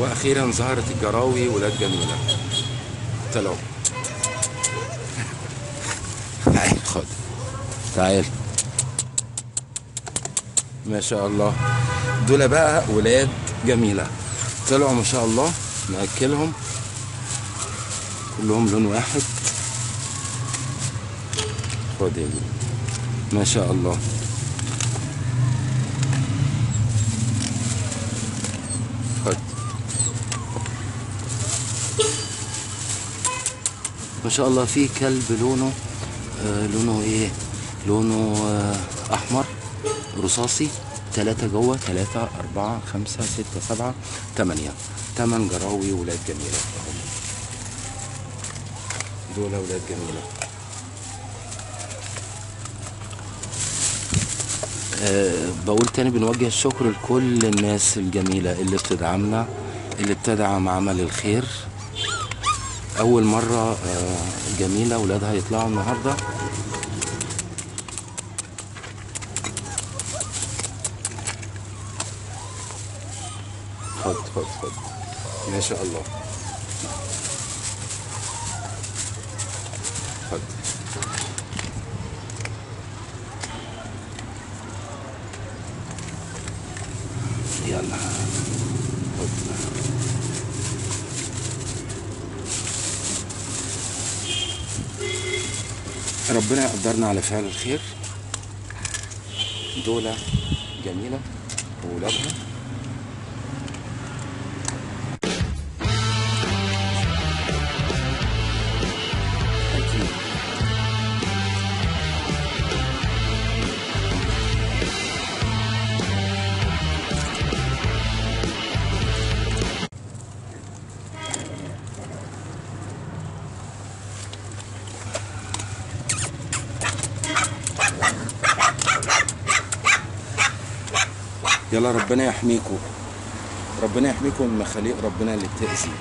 واخيرا ظهرت الجراوي ولاد جميله طلعوا. تعال خد، تعال. ما شاء الله، دول بقى ولاد جميله طلعوا ما شاء الله. ناكلهم كلهم لون واحد. خد يا جميل، ما شاء الله. خد، ما شاء الله. في كلب لونه لونه ايه؟ لونه احمر رصاصي. 3 جوه، 3 4 5 6 7 8. 8 جراوي ولاد جميله. دول ولاد جميله. بقول تاني بنوجه الشكر لكل الناس الجميله اللي بتدعمنا، اللي بتدعم عمل الخير. اول مره جميله ولادها يطلعوا النهارده. خد خد خد، ما شاء الله. خد، يلا خد. ربنا يقدرنا على فعل الخير. دول جميلة وولادها. يلا ربنا يحميكم، ربنا يحميكم من مخاليق ربنا اللي بتأذي.